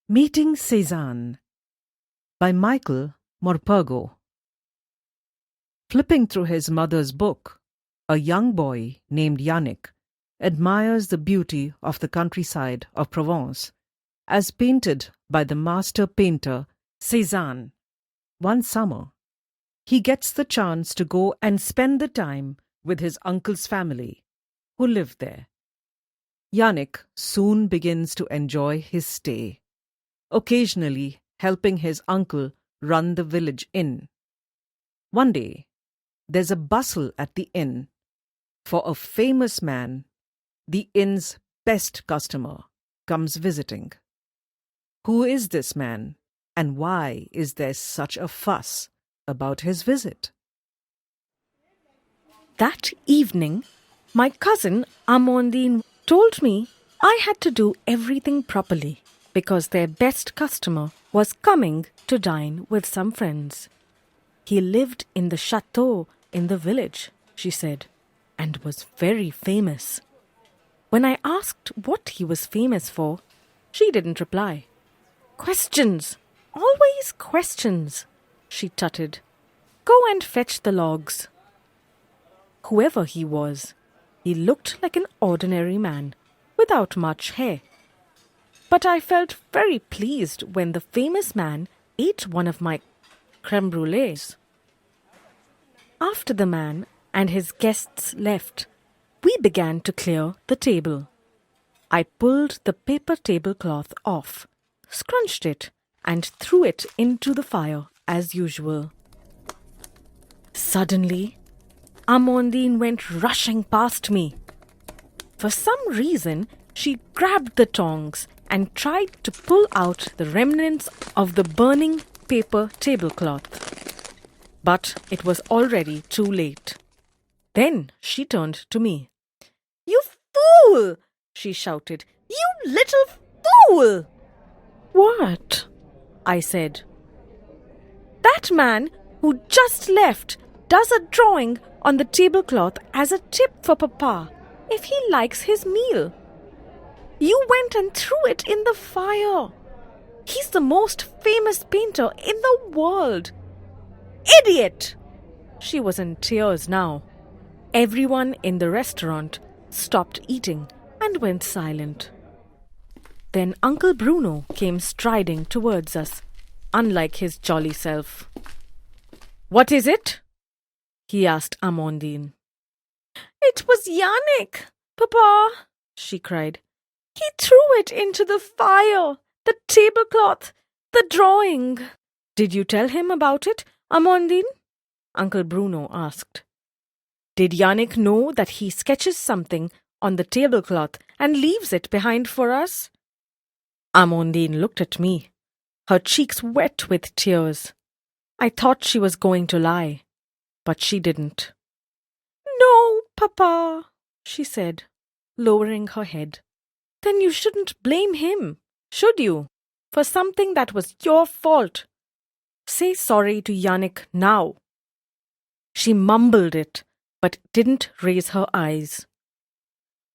Meeting Cezanne by Michael Morpurgo. Flipping through his mother's book, a young boy named Yannick admires the beauty of the countryside of Provence as painted by the master painter Cezanne. One summer, he gets the chance to go and spend the time with his uncle's family, who lived there. Yannick soon begins to enjoy his stay, occasionally helping his uncle run the village inn. One day, there's a bustle at the inn, for a famous man, the inn's best customer, comes visiting. Who is this man, and why is there such a fuss about his visit? That evening, my cousin Amandine told me I had to do everything properly because their best customer was coming to dine with some friends. He lived in the chateau in the village, she said, and was very famous. When I asked what he was famous for, she didn't reply. Questions! Always questions, she tutted. Go and fetch the logs. Whoever he was, he looked like an ordinary man, without much hair. But I felt very pleased when the famous man ate one of my crème brûlées. After the man and his guests left, we began to clear the table. I pulled the paper tablecloth off, scrunched it, and threw it into the fire as usual. Suddenly, Amandine went rushing past me. For some reason, she grabbed the tongs and tried to pull out the remnants of the burning paper tablecloth. But it was already too late. Then she turned to me. "You fool!" she shouted. "You little fool!" "What?" I said. "That man who just left does a drawing on the tablecloth as a tip for Papa if he likes his meal. You went and threw it in the fire. He's the most famous painter in the world. Idiot!" She was in tears now. Everyone in the restaurant stopped eating and went silent. Then Uncle Bruno came striding towards us, unlike his jolly self. "What is it?" he asked Amandine. "It was Yannick, Papa," she cried. "He threw it into the fire, the tablecloth, the drawing." "Did you tell him about it, Amandine?" Uncle Bruno asked. "Did Yannick know that he sketches something on the tablecloth and leaves it behind for us?" Amandine looked at me, her cheeks wet with tears. I thought she was going to lie, but she didn't. "No, Papa," she said, lowering her head. "Then you shouldn't blame him, should you, for something that was your fault? Say sorry to Yannick now." She mumbled it, but didn't raise her eyes.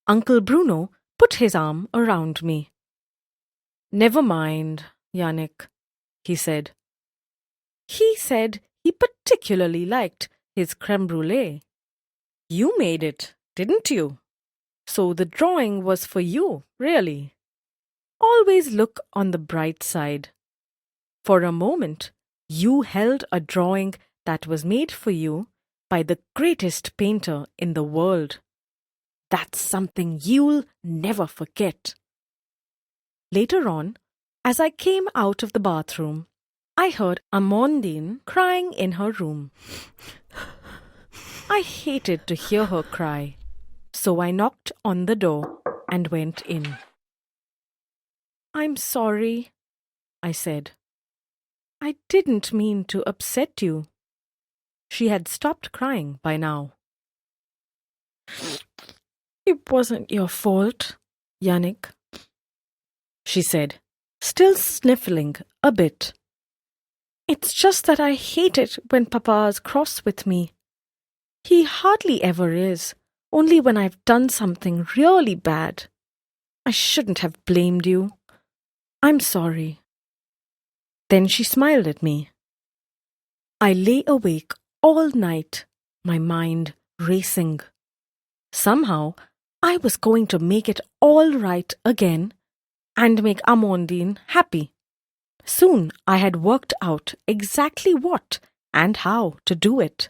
Uncle Bruno put his arm around me. "Never mind, Yannick," he said. "He said he particularly liked his crème brûlée. You made it, didn't you? So the drawing was for you, really. Always look on the bright side. For a moment, you held a drawing that was made for you by the greatest painter in the world. That's something you'll never forget." Later on, as I came out of the bathroom, I heard Amandine crying in her room. I hated to hear her cry, so I knocked on the door and went in. "I'm sorry," I said. "I didn't mean to upset you." She had stopped crying by now. "It wasn't your fault, Yannick," she said, still sniffling a bit. "It's just that I hate it when Papa's cross with me. He hardly ever is, only when I've done something really bad. I shouldn't have blamed you. I'm sorry. Then she smiled at me. I lay awake all night, my mind racing. Somehow, I was going to make it all right again and make Amandine happy. Soon I had worked out exactly what and how to do it,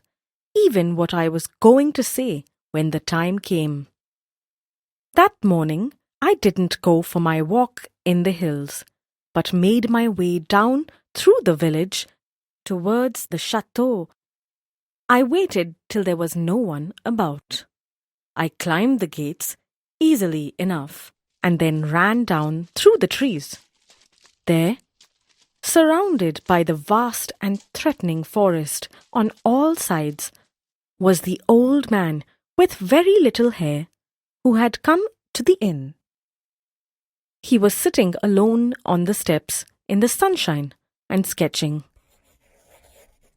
even what I was going to say when the time came. That morning, I didn't go for my walk in the hills, but made my way down through the village towards the chateau. I waited till there was no one about. I climbed the gates easily enough and then ran down through the trees. There, surrounded by the vast and threatening forest on all sides, was the old man with very little hair who had come to the inn. He was sitting alone on the steps in the sunshine and sketching.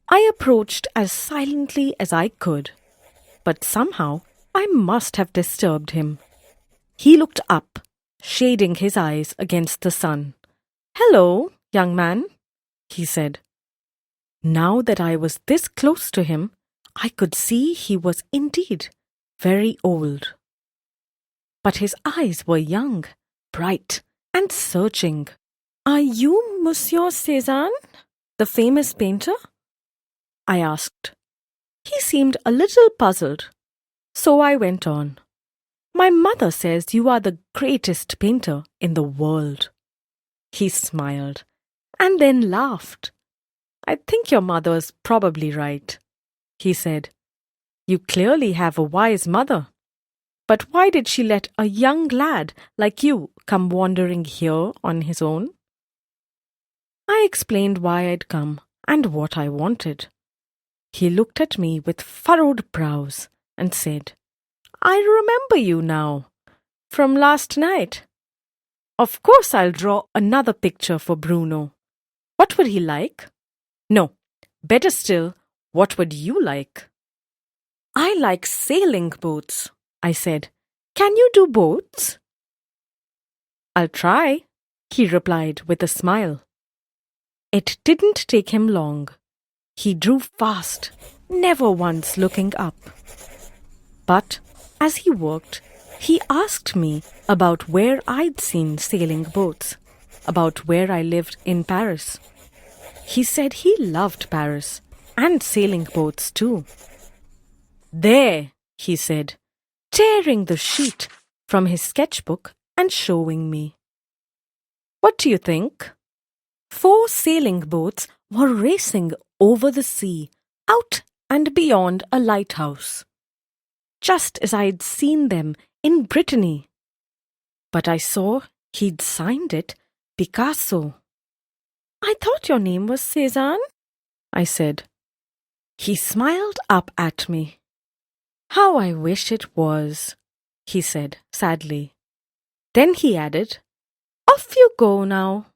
I approached as silently as I could, but somehow I must have disturbed him. He looked up, shading his eyes against the sun. "Hello, young man," he said. Now that I was this close to him, I could see he was indeed very old. But his eyes were young, bright, and searching. "Are you Monsieur Cezanne, the famous painter?" I asked. He seemed a little puzzled, so I went on. "My mother says you are the greatest painter in the world." He smiled and then laughed. "I think your mother's probably right," he said. "You clearly have a wise mother. But why did she let a young lad like you come wandering here on his own?" I explained why I'd come and what I wanted. He looked at me with furrowed brows and said, "I remember you now, from last night. Of course I'll draw another picture for Bruno. What would he like? No, better still, what would you like?" "I like sailing boats," I said. "Can you do boats?" "I'll try," he replied with a smile. It didn't take him long. He drew fast, never once looking up. But as he worked, he asked me about where I'd seen sailing boats, about where I lived in Paris. He said he loved Paris and sailing boats too. "There," he said, tearing the sheet from his sketchbook and showing me. What do you think? 4 sailing boats were racing over the sea, out and beyond a lighthouse, just as I'd seen them in Brittany. But I saw he'd signed it Picasso. "I thought your name was Cezanne," I said. He smiled up at me. "How I wish it was," he said sadly. Then he added, "Off you go now."